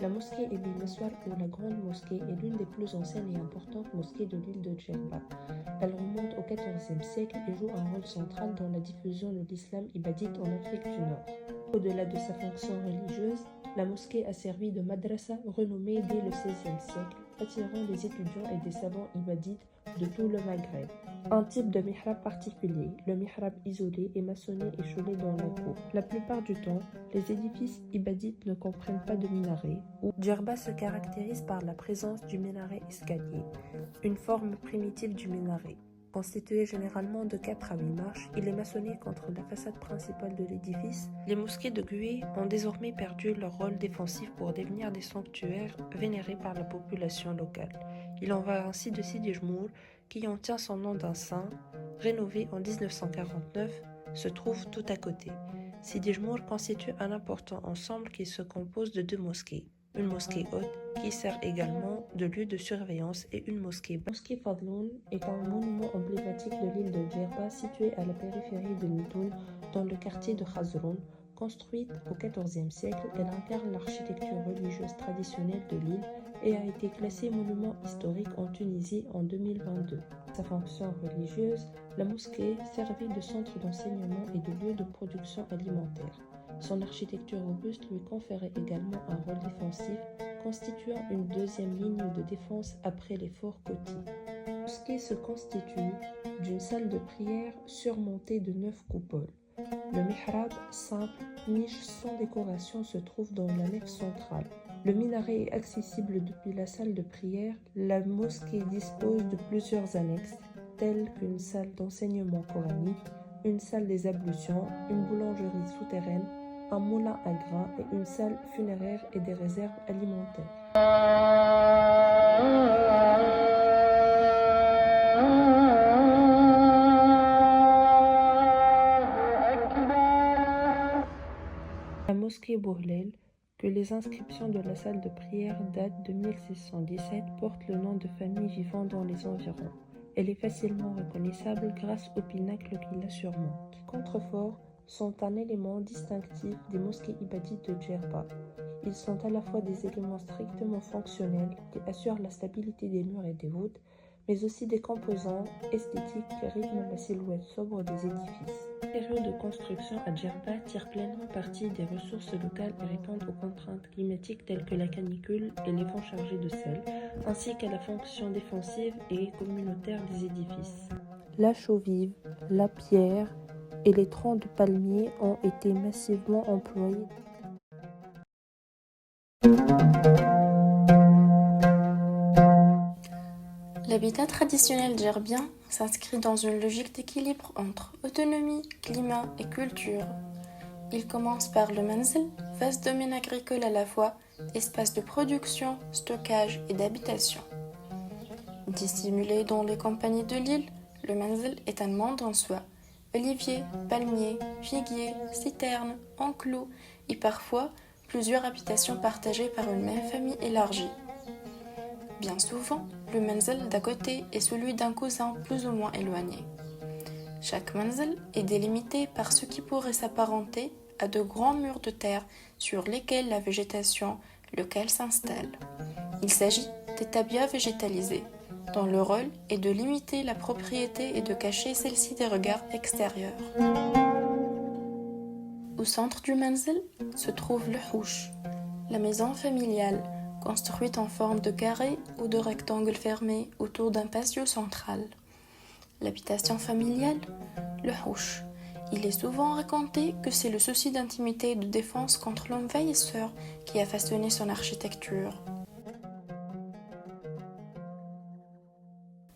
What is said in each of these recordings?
La mosquée Ibn Maswar ou la Grande Mosquée est l'une des plus anciennes et importantes mosquées de l'île de Djerba. Elle remonte au XIVe siècle et joue un rôle central dans la diffusion de l'islam ibadite en Afrique du Nord. Au-delà de sa fonction religieuse, la mosquée a servi de madrasa renommée dès le XVIe siècle, attirant des étudiants et des savants ibadites de tout le Maghreb. Un type de mihrab particulier, le mihrab isolé, est maçonné et scellé dans la cour. La plupart du temps, les édifices ibadites ne comprennent pas de minaret. Djerba se caractérise par la présence du minaret escalier, une forme primitive du minaret. Constitué généralement de 4 à 8 marches, il est maçonné contre la façade principale de l'édifice. Les mosquées de Gué ont désormais perdu leur rôle défensif pour devenir des sanctuaires vénérés par la population locale. Il en va ainsi de Sidi Jmour, qui en tient son nom d'un saint, rénové en 1949, se trouve tout à côté. Sidi Jmour constitue un important ensemble qui se compose de 2 mosquées. Une mosquée haute qui sert également de lieu de surveillance et une mosquée basse. La mosquée Fadloun est un monument emblématique de l'île de Djerba située à la périphérie de Médoune dans le quartier de Khazroun. Construite au XIVe siècle, elle incarne l'architecture religieuse traditionnelle de l'île et a été classée monument historique en Tunisie en 2022. Sa fonction religieuse, la mosquée servait de centre d'enseignement et de lieu de production alimentaire. Son architecture robuste lui conférait également un rôle défensif, constituant une deuxième ligne de défense après les forts côtiers. La mosquée se constitue d'une salle de prière surmontée de 9 coupoles. Le mihrab, simple, niche sans décoration, se trouve dans la nef centrale. Le minaret est accessible depuis la salle de prière. La mosquée dispose de plusieurs annexes, telles qu'une salle d'enseignement coranique, une salle des ablutions, une boulangerie souterraine, un moulin à grains et une salle funéraire et des réserves alimentaires. La mosquée Bourlel, que les inscriptions de la salle de prière datent de 1617, porte le nom de famille vivant dans les environs. Elle est facilement reconnaissable grâce au pinacle qui la surmonte. Les contreforts sont un élément distinctif des mosquées ibadites de Djerba. Ils sont à la fois des éléments strictement fonctionnels qui assurent la stabilité des murs et des voûtes, mais aussi des composants esthétiques qui rythment la silhouette sobre des édifices. Les matériaux de construction à Djerba tirent pleinement parti des ressources locales et répondent aux contraintes climatiques telles que la canicule et les vents chargés de sel, ainsi qu'à la fonction défensive et communautaire des édifices. La chaux vive, la pierre et les troncs de palmiers ont été massivement employés. L'habitat traditionnel djerbien s'inscrit dans une logique d'équilibre entre autonomie, climat et culture. Il commence par le manzil, vaste domaine agricole à la fois, espace de production, stockage et d'habitation. Dissimulé dans les campagnes de l'île, le manzil est un monde en soi. Oliviers, palmiers, figuiers, citernes, enclos et parfois plusieurs habitations partagées par une même famille élargie. Bien souvent, le manzil d'à côté est celui d'un cousin plus ou moins éloigné. Chaque manzil est délimité par ce qui pourrait s'apparenter à de grands murs de terre sur lesquels la végétation locale s'installe. Il s'agit d'étabias végétalisés, dont le rôle est de limiter la propriété et de cacher celle-ci des regards extérieurs. Au centre du manzil se trouve le houch, la maison familiale, construite en forme de carré ou de rectangle fermé autour d'un patio central. L'habitation familiale, le houch. Il est souvent raconté que c'est le souci d'intimité et de défense contre l'envahisseur qui a façonné son architecture.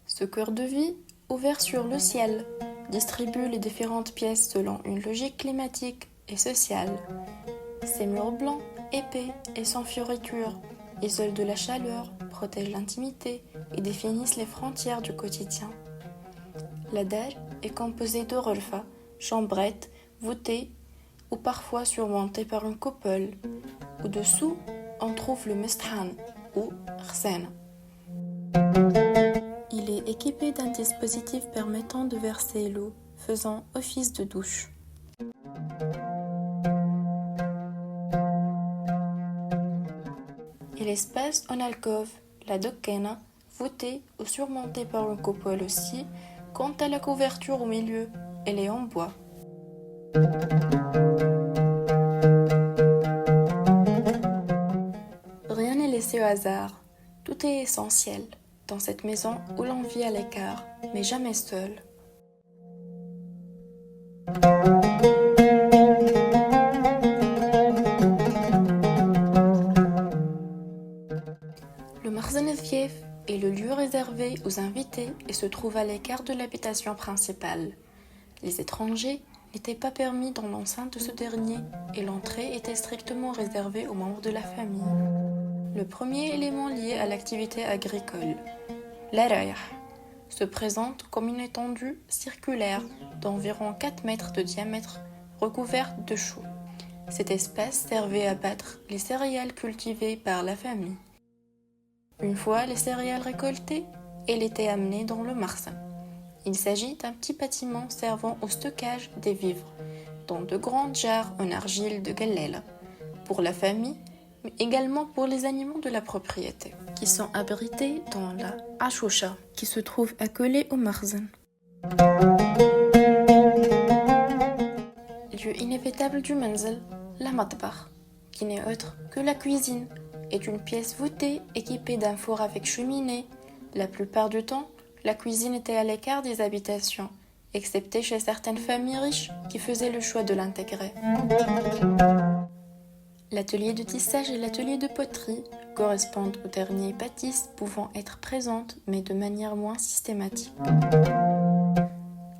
Ce cœur de vie, ouvert sur le ciel, distribue les différentes pièces selon une logique climatique et sociale. Ses murs blancs, épais et sans fioritures isolent de la chaleur, protègent l'intimité et définissent les frontières du quotidien. La dalle est composée de rolfa, chambrettes, voûtées ou parfois surmontées par une coupole. Au-dessous, on trouve le mesthan ou rsana. Il est équipé d'un dispositif permettant de verser l'eau, faisant office de douche. Et l'espace en alcôve, la dokkena, voûtée ou surmontée par une coupole aussi. Quant à la couverture au milieu, elle est en bois. Rien n'est laissé au hasard, tout est essentiel dans cette maison où l'on vit à l'écart, mais jamais seul. Le Marzeneviev est le lieu réservé aux invités et se trouve à l'écart de l'habitation principale. Les étrangers n'étaient pas permis dans l'enceinte de ce dernier et l'entrée était strictement réservée aux membres de la famille. Le premier élément lié à l'activité agricole, l'arayah, se présente comme une étendue circulaire d'environ 4 mètres de diamètre recouverte de choux. Cet espace servait à battre les céréales cultivées par la famille. Une fois les céréales récoltées, elles étaient amenées dans le marsan. Il s'agit d'un petit bâtiment servant au stockage des vivres, dans de grandes jarres en argile de Gallela, pour la famille, mais également pour les animaux de la propriété, qui sont abrités dans la ashosha, qui se trouve accolée au marsan. Lieu inévitable du manzil, la matbakh, qui n'est autre que la cuisine, est une pièce voûtée équipée d'un four avec cheminée. La plupart du temps, la cuisine était à l'écart des habitations, excepté chez certaines familles riches qui faisaient le choix de l'intégrer. L'atelier de tissage et l'atelier de poterie correspondent aux derniers bâtisses pouvant être présentes, mais de manière moins systématique.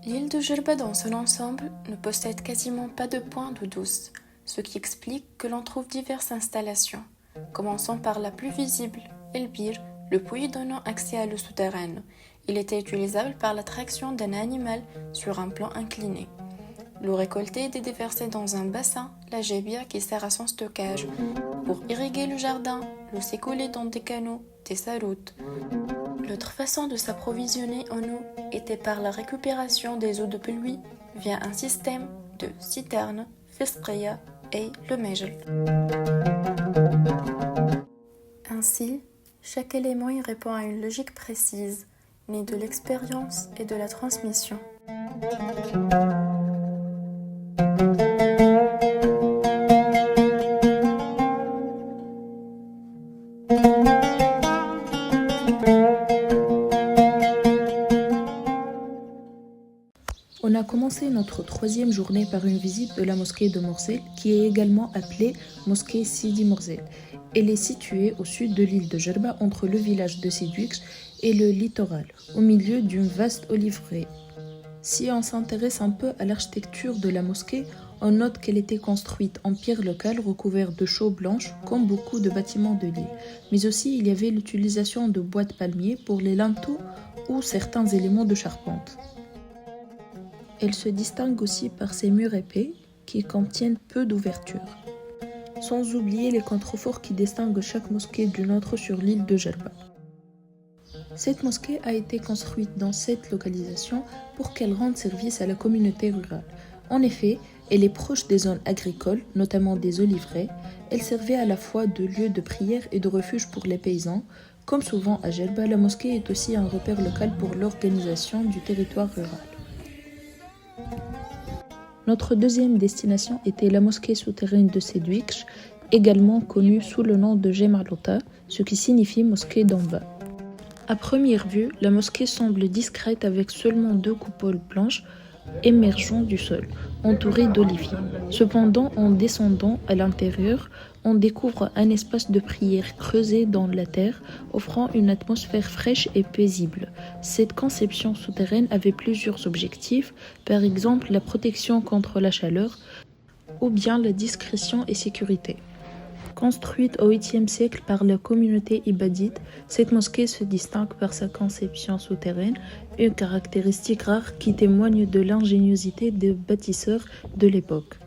L'île de Djerba dans son ensemble ne possède quasiment pas de point d'eau douce, ce qui explique que l'on trouve diverses installations. Commençons par la plus visible, El Bir, le puits donnant accès à l'eau souterraine. Il était utilisable par la traction d'un animal sur un plan incliné. L'eau récoltée était déversée dans un bassin, la jébia, qui sert à son stockage. Pour irriguer le jardin, l'eau s'écoulait dans des canaux, des saroutes. L'autre façon de s'approvisionner en eau était par la récupération des eaux de pluie via un système de citernes, fespreya et le mejl. Ainsi, chaque élément y répond à une logique précise, née de l'expérience et de la transmission. On a commencé notre 3e journée par une visite de la mosquée de Morzel, qui est également appelée mosquée Sidi Morzel. Elle est située au sud de l'île de Djerba, entre le village de Sidouix et le littoral, au milieu d'une vaste oliveraie. Si on s'intéresse un peu à l'architecture de la mosquée, on note qu'elle était construite en pierre locale recouverte de chaux blanches, comme beaucoup de bâtiments de l'île. Mais aussi, il y avait l'utilisation de bois de palmier pour les linteaux ou certains éléments de charpente. Elle se distingue aussi par ses murs épais qui contiennent peu d'ouvertures. Sans oublier les contreforts qui distinguent chaque mosquée d'une autre sur l'île de Djerba. Cette mosquée a été construite dans cette localisation pour qu'elle rende service à la communauté rurale. En effet, elle est proche des zones agricoles, notamment des oliveraies. Elle servait à la fois de lieu de prière et de refuge pour les paysans. Comme souvent à Djerba, la mosquée est aussi un repère local pour l'organisation du territoire rural. Notre deuxième destination était la mosquée souterraine de Sidouix, également connue sous le nom de Gemalota, ce qui signifie mosquée d'en bas. À première vue, la mosquée semble discrète avec seulement 2 coupoles blanches, émergeant du sol, entouré d'oliviers. Cependant, en descendant à l'intérieur, on découvre un espace de prière creusé dans la terre, offrant une atmosphère fraîche et paisible. Cette conception souterraine avait plusieurs objectifs, par exemple la protection contre la chaleur ou bien la discrétion et sécurité. Construite au 8e siècle par la communauté ibadite, cette mosquée se distingue par sa conception souterraine, une caractéristique rare qui témoigne de l'ingéniosité des bâtisseurs de l'époque.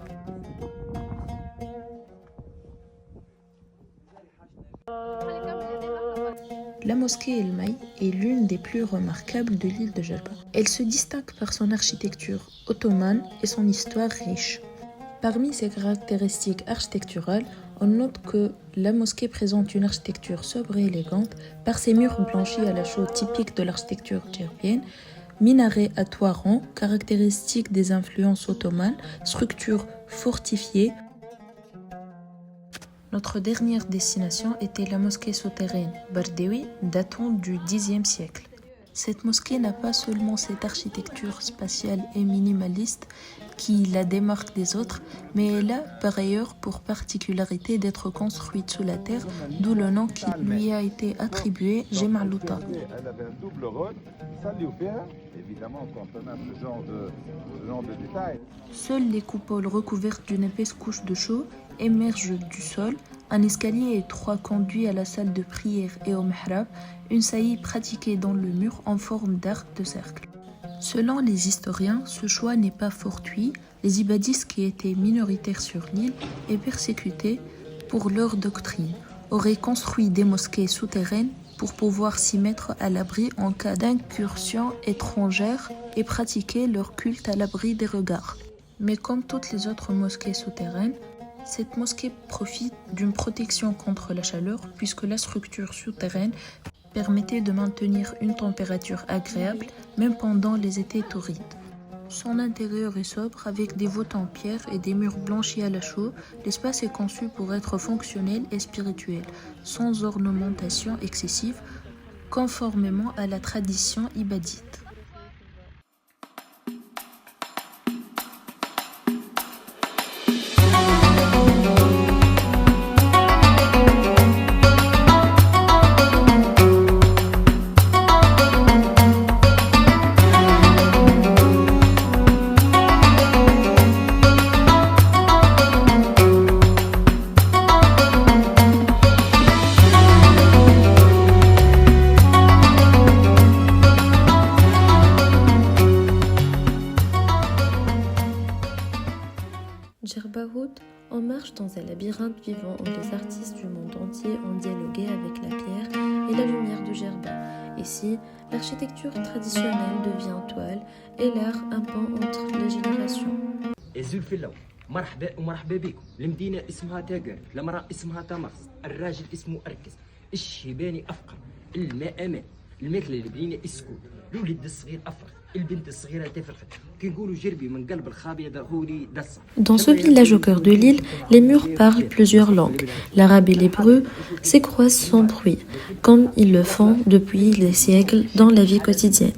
La mosquée El Maï est l'une des plus remarquables de l'île de Jerba. Elle se distingue par son architecture ottomane et son histoire riche. Parmi ses caractéristiques architecturales, on note que la mosquée présente une architecture sobre et élégante par ses murs blanchis à la chaux typiques de l'architecture djerbienne, minarets à toit rond, caractéristiques des influences ottomanes, structures fortifiées. Notre dernière destination était la mosquée souterraine Bardewi, datant du Xe siècle. Cette mosquée n'a pas seulement cette architecture spatiale et minimaliste qui la démarque des autres, mais elle a par ailleurs pour particularité d'être construite sous la terre, d'où le nom qui lui a été attribué, Gemalouta. Elle avait un double rôle, ça lui ouvert, évidemment quand on a ce genre de détails. Seules les coupoles recouvertes d'une épaisse couche de chaux émergent du sol. Un escalier étroit conduit à la salle de prière et au mihrab, une saillie pratiquée dans le mur en forme d'arc de cercle. Selon les historiens, ce choix n'est pas fortuit. Les ibadistes qui étaient minoritaires sur l'île et persécutés pour leur doctrine auraient construit des mosquées souterraines pour pouvoir s'y mettre à l'abri en cas d'incursion étrangère et pratiquer leur culte à l'abri des regards. Mais comme toutes les autres mosquées souterraines, cette mosquée profite d'une protection contre la chaleur puisque la structure souterraine permettait de maintenir une température agréable même pendant les étés torrides. Son intérieur est sobre avec des voûtes en pierre et des murs blanchis à la chaux. L'espace est conçu pour être fonctionnel et spirituel, sans ornementation excessive, conformément à la tradition ibadite. Djerbaoud, on marche dans un labyrinthe vivant où les artistes du monde entier ont dialogué avec la pierre et la lumière de Djerba. Ici, l'architecture traditionnelle devient toile et l'art un pont entre les générations. مرحبا ومرحبا بكم. المدينة اسمها تاجر، المرأة اسمها تمرس، الراجل اسمه أركز، الشيباني أفقر، الماء أمان، الماكلة البنينة اسكت، الولد الصغير أفرخ، البنت الصغيرة تفرخت، كي نقولوا جربي من قلب الخابية دغولي دصة. Dans ce village au cœur de l'île, les murs parlent plusieurs langues. L'arabe et l'hébreu s'écroisent sans bruit, comme ils le font depuis des siècles dans la vie quotidienne.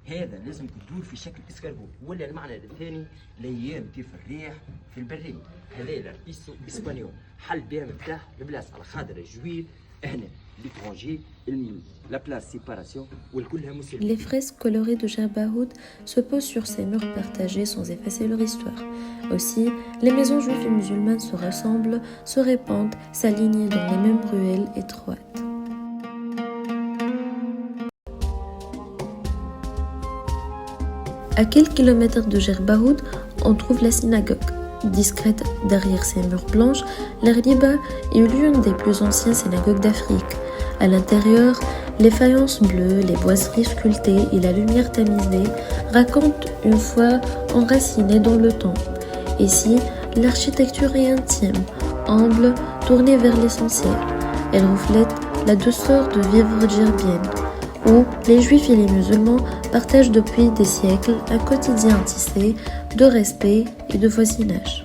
هذا لازم تدور في شكل اسكربو ولا المعنى الثاني الايام كيف الريح في البرية. هذا الارتيستو اسبانيول حل بها مفتاح البلاصه على خاطر جويل هنا ليترونجي la place séparation والكلها مسلمين. Les fresques colorées de Djerbaoud se posent sur ces murs partagés sans effacer leur histoire. Aussi, les maisons juives et musulmanes se rassemblent, se répandent, s'alignent dans les mêmes ruelles étroites. À quelques kilomètres de Djerbaoud, on trouve la synagogue. Discrète derrière ses murs blanches, la riba est l'une des plus anciennes synagogues d'Afrique. À l'intérieur, les faïences bleues, les boiseries sculptées et la lumière tamisée racontent une foi enracinée dans le temps. Ici, l'architecture est intime, humble, tournée vers l'essentiel. Elle reflète la douceur de vivre djerbienne, où les juifs et les musulmans partagent depuis des siècles un quotidien tissé de respect et de voisinage.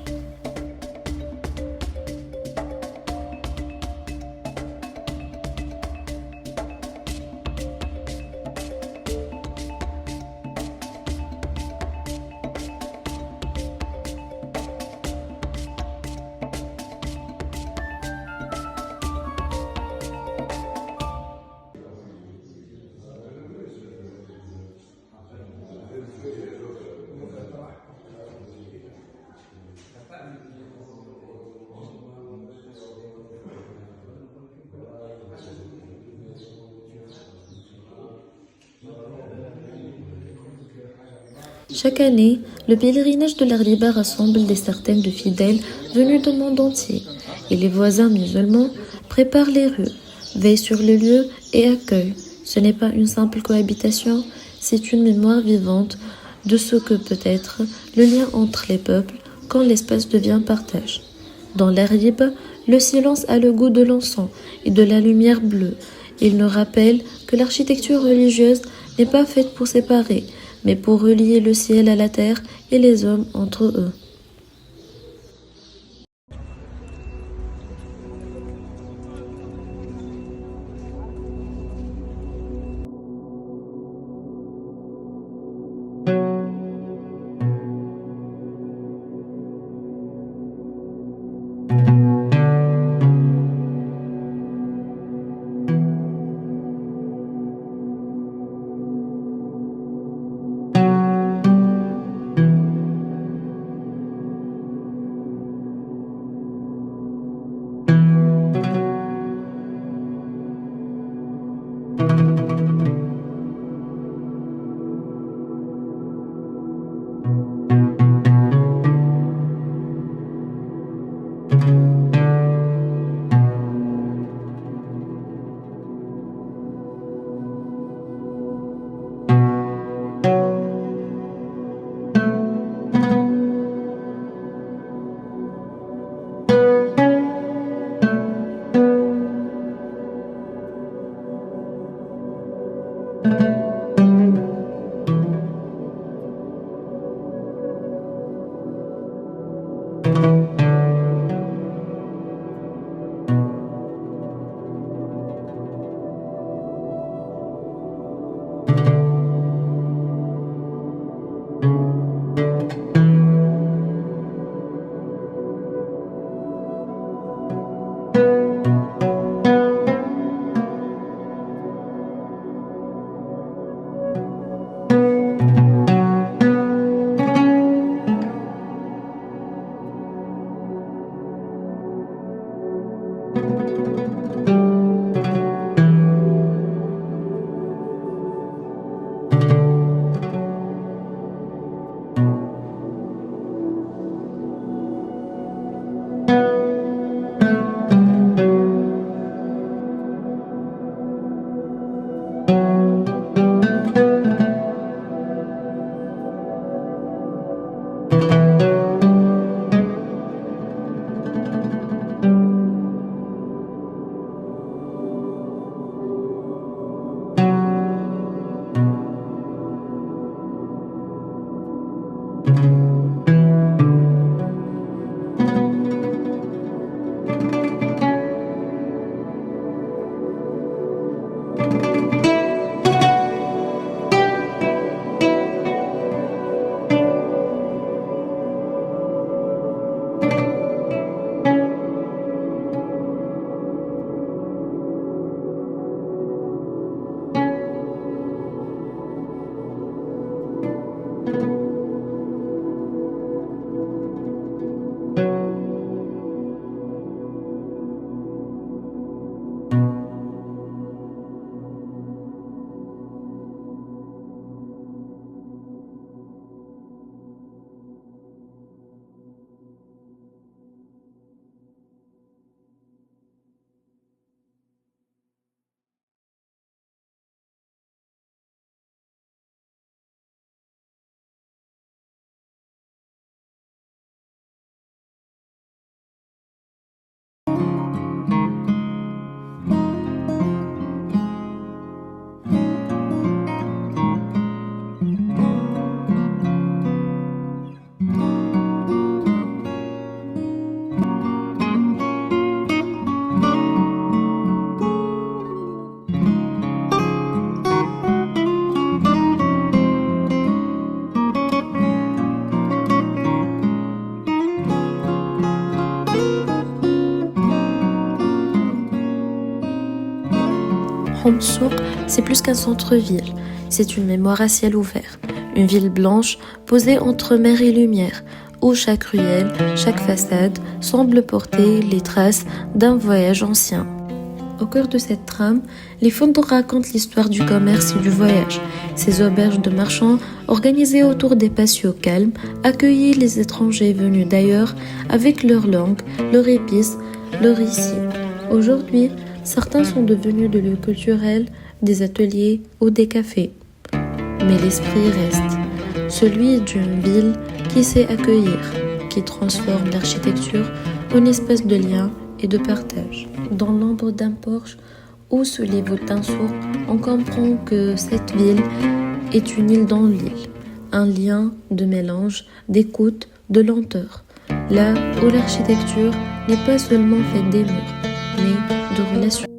Chaque année, le pèlerinage de la Riba rassemble des centaines de fidèles venus du monde entier et les voisins musulmans préparent les rues, veillent sur le lieu et accueillent. Ce n'est pas une simple cohabitation, c'est une mémoire vivante de ce que peut être le lien entre les peuples quand l'espace devient partage. Dans la Riba, le silence a le goût de l'encens et de la lumière bleue. Il nous rappelle que l'architecture religieuse n'est pas faite pour séparer, mais pour relier le ciel à la terre et les hommes entre eux. Homs Souk, c'est plus qu'un centre-ville, c'est une mémoire à ciel ouvert. Une ville blanche posée entre mer et lumière, où chaque ruelle, chaque façade semble porter les traces d'un voyage ancien. Au cœur de cette trame, les faubourgs racontent l'histoire du commerce et du voyage. Ces auberges de marchands, organisées autour des patios calmes, accueillent les étrangers venus d'ailleurs avec leur langue, leurs épices, leur récit. Aujourd'hui, certains sont devenus de lieux culturels, des ateliers ou des cafés. Mais l'esprit reste, celui d'une ville qui sait accueillir, qui transforme l'architecture en espace de lien et de partage. Dans l'ombre d'un porche ou sous les volets sourds, on comprend que cette ville est une île dans l'île, un lien de mélange, d'écoute, de lenteur, là où l'architecture n'est pas seulement faite des murs, mais de relations.